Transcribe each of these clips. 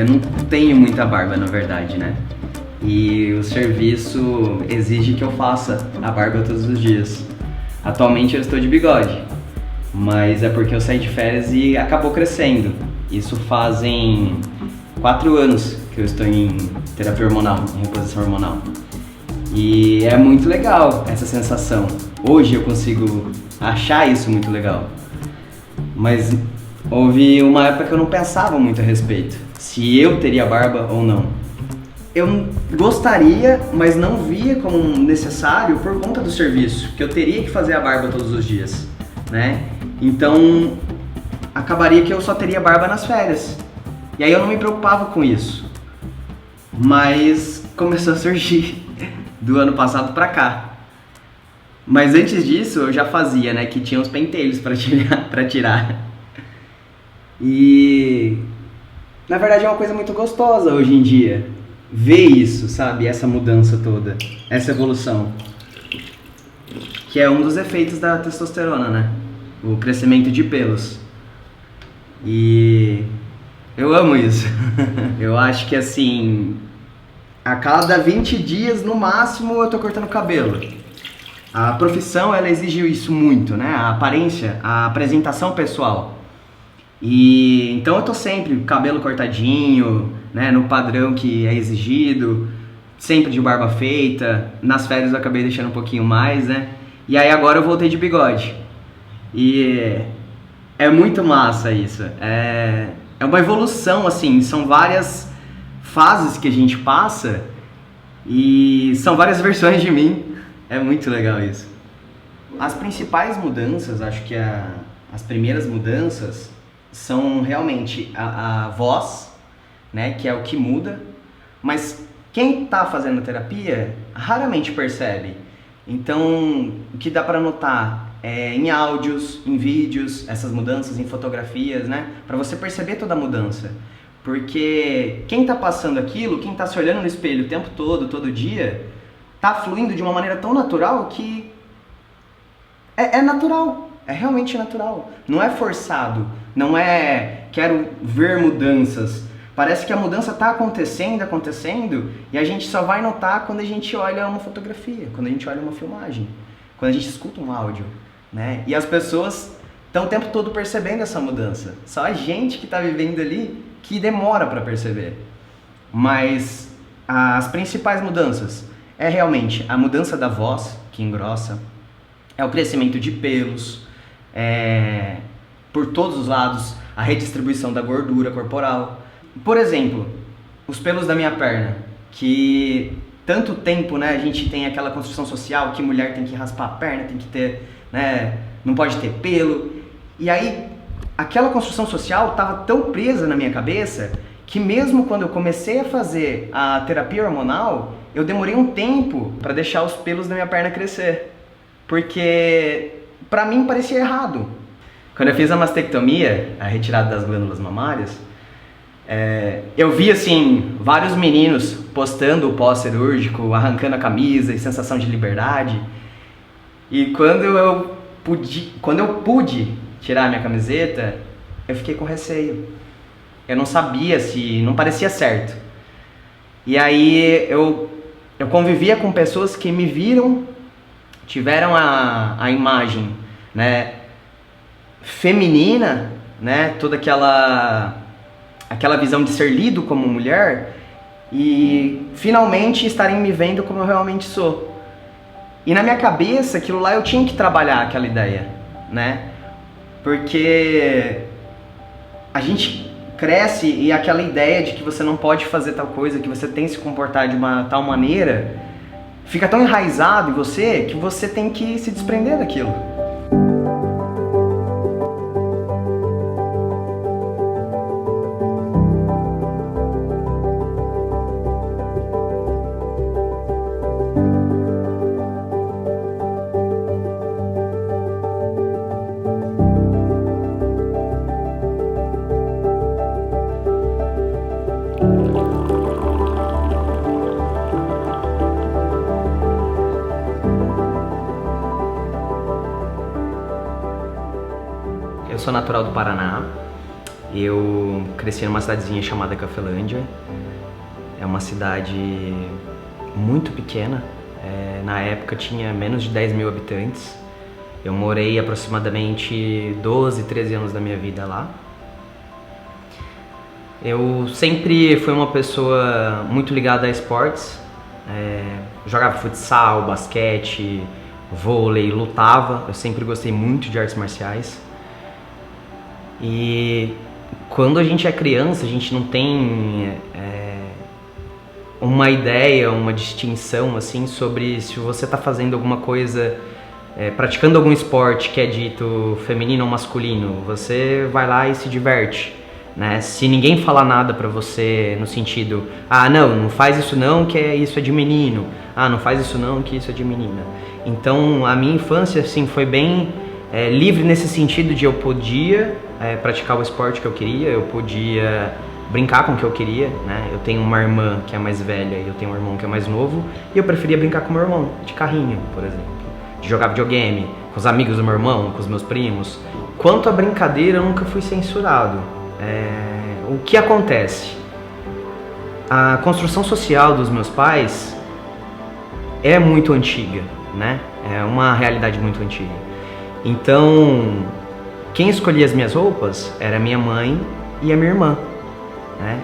eu não tenho muita barba, na verdade, né? E o serviço exige que eu faça a barba todos os dias. Atualmente eu estou de bigode, mas é porque eu saí de férias e acabou crescendo. Isso fazem 4 anos que eu estou em terapia hormonal, em reposição hormonal. E é muito legal essa sensação. Hoje eu consigo achar isso muito legal. Mas houve uma época que eu não pensava muito a respeito, se eu teria barba ou não. Eu gostaria, mas não via como necessário por conta do serviço, que eu teria que fazer a barba todos os dias, né? Então, acabaria que eu só teria barba nas férias. E aí eu não me preocupava com isso. Mas começou a surgir do ano passado pra cá. Mas antes disso eu já fazia, né? Que tinha os pentelhos pra tirar. E na verdade é uma coisa muito gostosa hoje em dia. Ver isso, sabe? Essa mudança toda. Essa evolução. Que é um dos efeitos da testosterona, né? O crescimento de pelos. E eu amo isso. Eu acho que assim, a cada 20 dias no máximo eu tô cortando o cabelo. A profissão ela exige isso muito, né? A aparência, a apresentação pessoal. E então eu tô sempre com cabelo cortadinho, né? No padrão que é exigido, sempre de barba feita. Nas férias eu acabei deixando um pouquinho mais, né? E aí agora eu voltei de bigode. E é muito massa isso. É uma evolução, assim, são várias fases que a gente passa e são várias versões de mim. É muito legal isso. As principais mudanças, acho que as primeiras mudanças são realmente a voz, né, que é o que muda, mas quem está fazendo terapia raramente percebe. Então, o que dá para notar é em áudios, em vídeos, essas mudanças, em fotografias, né, para você perceber toda a mudança. Porque quem está passando aquilo, quem está se olhando no espelho o tempo todo dia, tá fluindo de uma maneira tão natural que é natural, é realmente natural. Não é forçado, não é quero ver mudanças. Parece que a mudança tá acontecendo e a gente só vai notar quando a gente olha uma fotografia, quando a gente olha uma filmagem, quando a gente escuta um áudio, né? E as pessoas estão o tempo todo percebendo essa mudança. Só a gente que tá vivendo ali que demora para perceber. Mas as principais mudanças é realmente a mudança da voz, que engrossa, é o crescimento de pelos, por todos os lados, a redistribuição da gordura corporal. Por exemplo, os pelos da minha perna, que tanto tempo, né, a gente tem aquela construção social que mulher tem que raspar a perna, tem que ter, né, não pode ter pelo. E aí, aquela construção social estava tão presa na minha cabeça que mesmo quando eu comecei a fazer a terapia hormonal, eu demorei um tempo para deixar os pelos da minha perna crescer, porque para mim parecia errado. Quando eu fiz a mastectomia, a retirada das glândulas mamárias, eu vi assim vários meninos postando o pós-cirúrgico, arrancando a camisa e sensação de liberdade. E quando eu pude tirar a minha camiseta, eu fiquei com receio. Eu não sabia não parecia certo. E aí eu convivia com pessoas que me viram, tiveram a imagem, né, feminina, né, toda aquela visão de ser lido como mulher e finalmente estarem me vendo como eu realmente sou. E na minha cabeça, aquilo lá eu tinha que trabalhar aquela ideia, né, porque a gente cresce e aquela ideia de que você não pode fazer tal coisa, que você tem que se comportar de uma tal maneira, fica tão enraizado em você que você tem que se desprender daquilo. Eu sou natural do Paraná Eu cresci numa cidadezinha chamada Cafelândia. É uma cidade muito pequena. Na época tinha menos de 10 mil habitantes. Eu morei aproximadamente 12, 13 anos da minha vida lá. Eu sempre fui uma pessoa muito ligada a esportes. Jogava futsal, basquete, vôlei, lutava. Eu sempre gostei muito de artes marciais. E quando a gente é criança, a gente não tem uma ideia, uma distinção assim sobre se você está fazendo alguma coisa, praticando algum esporte que é dito feminino ou masculino. Você vai lá e se diverte, né? Se ninguém falar nada pra você no sentido, não faz isso não, que isso é de menino, não faz isso não, que isso é de menina. Então a minha infância assim foi bem livre nesse sentido de eu podia praticar o esporte que eu queria, eu podia brincar com o que eu queria, né? Eu tenho uma irmã que é mais velha e eu tenho um irmão que é mais novo, e eu preferia brincar com meu irmão, de carrinho, por exemplo, de jogar videogame, com os amigos do meu irmão, com os meus primos. Quanto à brincadeira, eu nunca fui censurado. O que acontece? A construção social dos meus pais é muito antiga, né? É uma realidade muito antiga. Então, quem escolhia as minhas roupas era minha mãe e a minha irmã, né?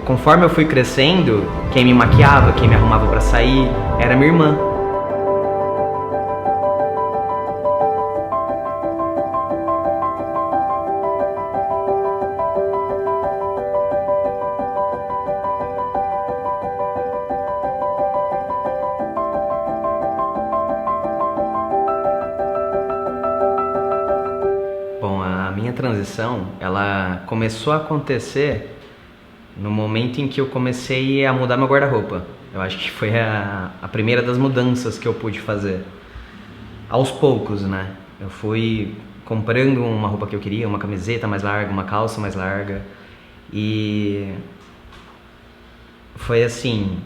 Conforme eu fui crescendo, quem me maquiava, quem me arrumava para sair era minha irmã. Bom, a minha transição, ela começou a acontecer no momento em que eu comecei a mudar meu guarda-roupa. Eu acho que foi a primeira das mudanças que eu pude fazer. Aos poucos, né? Eu fui comprando uma roupa que eu queria, uma camiseta mais larga, uma calça mais larga. E foi assim,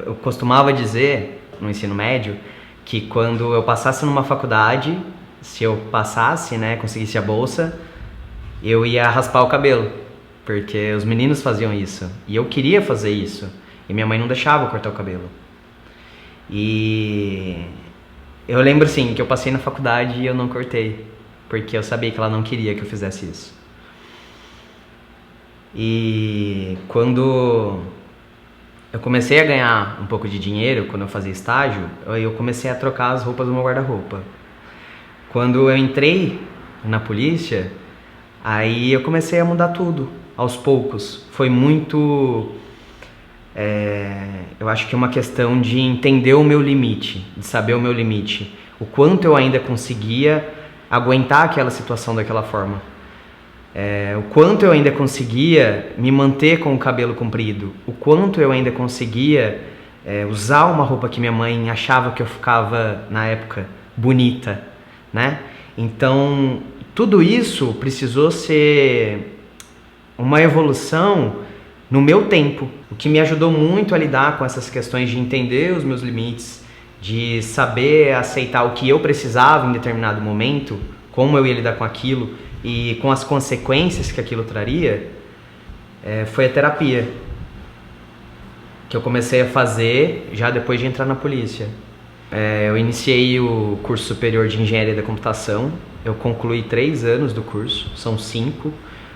eu costumava dizer no ensino médio que quando eu passasse numa faculdade, se eu passasse, né, conseguisse a bolsa, eu ia raspar o cabelo, porque os meninos faziam isso e eu queria fazer isso e minha mãe não deixava eu cortar o cabelo. E eu lembro assim que eu passei na faculdade e eu não cortei, porque eu sabia que ela não queria que eu fizesse isso. E quando eu comecei a ganhar um pouco de dinheiro, quando eu fazia estágio, eu comecei a trocar as roupas do meu guarda-roupa. Quando eu entrei na polícia, aí eu comecei a mudar tudo, aos poucos. Foi muito, eu acho que uma questão de entender o meu limite, de saber o meu limite. O quanto eu ainda conseguia aguentar aquela situação daquela forma. O quanto eu ainda conseguia me manter com o cabelo comprido. O quanto eu ainda conseguia usar uma roupa que minha mãe achava que eu ficava, na época, bonita, né? Então, tudo isso precisou ser uma evolução no meu tempo, o que me ajudou muito a lidar com essas questões de entender os meus limites, de saber aceitar o que eu precisava em determinado momento, como eu ia lidar com aquilo e com as consequências que aquilo traria. Foi a terapia que eu comecei a fazer já depois de entrar na polícia. Eu iniciei o curso superior de engenharia da computação. Eu concluí 3 anos do curso, são 5.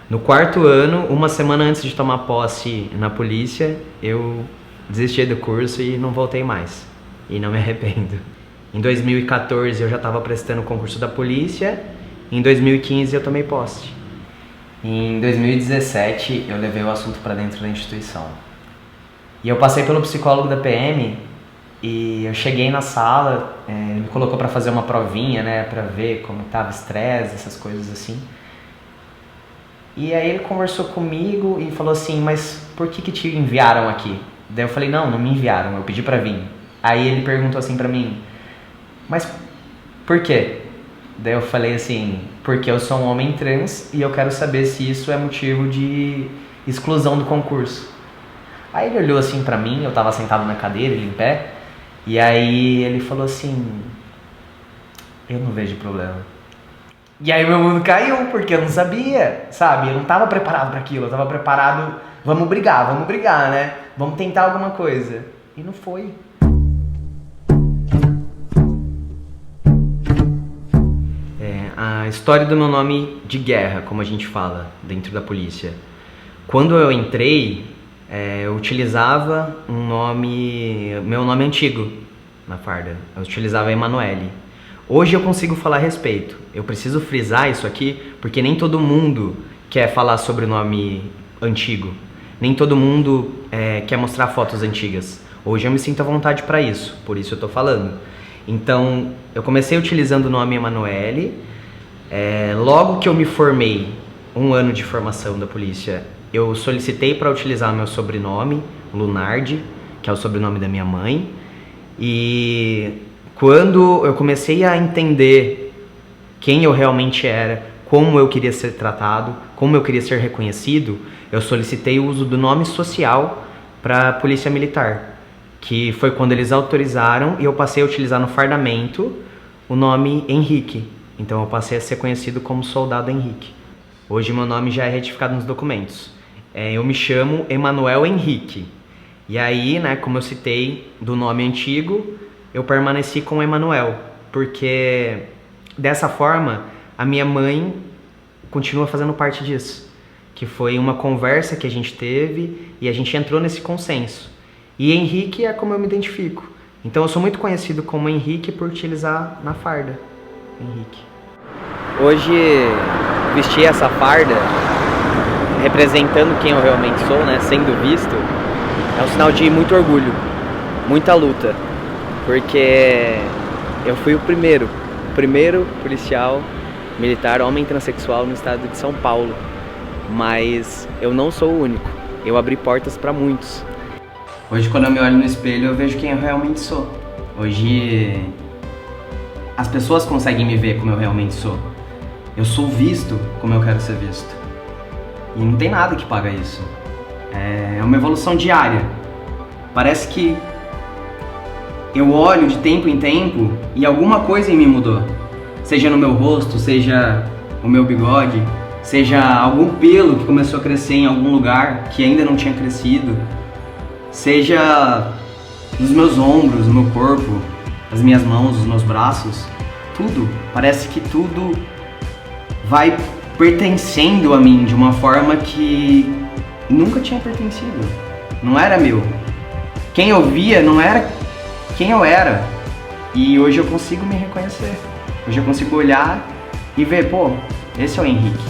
No 4º ano, uma semana antes de tomar posse na polícia, eu desisti do curso e não voltei mais. E não me arrependo. Em 2014 eu já estava prestando o concurso da polícia. Em 2015 eu tomei posse. Em 2017 eu levei o assunto para dentro da instituição. E eu passei pelo psicólogo da PM. E eu cheguei na sala, ele me colocou para fazer uma provinha, né, para ver como estava o estresse, essas coisas assim. E aí ele conversou comigo e falou assim, mas por que te enviaram aqui? Daí eu falei, não me enviaram, eu pedi para vir. Aí ele perguntou assim para mim, mas por quê? Daí eu falei assim, porque eu sou um homem trans e eu quero saber se isso é motivo de exclusão do concurso. Aí ele olhou assim pra mim, eu tava sentado na cadeira, ele em pé. E aí ele falou assim, eu não vejo problema. E aí meu mundo caiu, porque eu não sabia, sabe? Eu não tava preparado para aquilo, eu tava preparado, vamos brigar, né? Vamos tentar alguma coisa. E não foi. A história do meu nome de guerra, como a gente fala dentro da polícia. Quando eu entrei, eu utilizava meu nome antigo na farda. Eu utilizava Emanuele. Hoje eu consigo falar a respeito. Eu preciso frisar isso aqui, porque nem todo mundo quer falar sobre o nome antigo. Nem todo mundo quer mostrar fotos antigas. Hoje eu me sinto à vontade para isso, por isso eu tô falando. Então, eu comecei utilizando o nome Emanuele. Logo que eu me formei, 1 ano de formação da polícia, eu solicitei para utilizar meu sobrenome, Lunardi, que é o sobrenome da minha mãe. E quando eu comecei a entender quem eu realmente era, como eu queria ser tratado, como eu queria ser reconhecido, eu solicitei o uso do nome social para a polícia militar, que foi quando eles autorizaram e eu passei a utilizar no fardamento o nome Henrique. Então eu passei a ser conhecido como Soldado Henrique. Hoje meu nome já é retificado nos documentos. Eu me chamo Emanuel Henrique. E aí, né, como eu citei do nome antigo, eu permaneci com Emanuel, porque dessa forma a minha mãe continua fazendo parte disso, que foi uma conversa que a gente teve e a gente entrou nesse consenso. E Henrique é como eu me identifico. Então eu sou muito conhecido como Henrique por utilizar na farda. Henrique. Hoje vestir essa farda, representando quem eu realmente sou, né, sendo visto, é um sinal de muito orgulho, muita luta, porque eu fui o primeiro policial militar homem transexual no estado de São Paulo, mas eu não sou o único, eu abri portas para muitos. Hoje quando eu me olho no espelho eu vejo quem eu realmente sou. Hoje as pessoas conseguem me ver como eu realmente sou. Eu sou visto como eu quero ser visto. E não tem nada que paga isso. É uma evolução diária. Parece que eu olho de tempo em tempo e alguma coisa em mim mudou. Seja no meu rosto, seja o meu bigode, seja algum pelo que começou a crescer em algum lugar que ainda não tinha crescido, seja nos meus ombros, no meu corpo, as minhas mãos, os meus braços, tudo. Parece que tudo vai pertencendo a mim de uma forma que nunca tinha pertencido. Não era meu. Quem eu via não era quem eu era. E hoje eu consigo me reconhecer. Hoje eu consigo olhar e ver, pô, esse é o Henrique.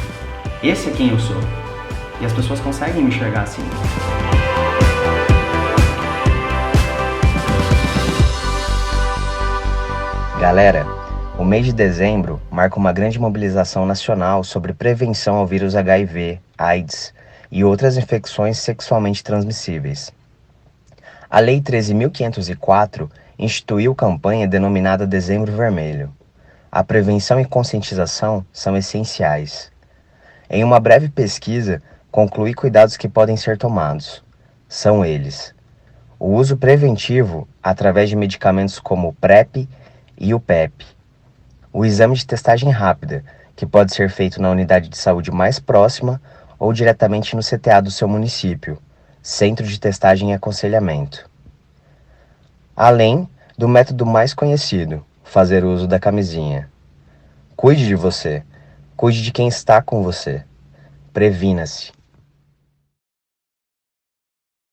Esse é quem eu sou. E as pessoas conseguem me enxergar assim. Galera, o mês de dezembro marca uma grande mobilização nacional sobre prevenção ao vírus HIV, AIDS e outras infecções sexualmente transmissíveis. A Lei 13.504 instituiu campanha denominada Dezembro Vermelho. A prevenção e conscientização são essenciais. Em uma breve pesquisa, concluí cuidados que podem ser tomados. São eles: o uso preventivo através de medicamentos como o PrEP e o PEP. O exame de testagem rápida, que pode ser feito na unidade de saúde mais próxima ou diretamente no CTA do seu município, Centro de Testagem e Aconselhamento. Além do método mais conhecido, fazer uso da camisinha. Cuide de você, cuide de quem está com você. Previna-se.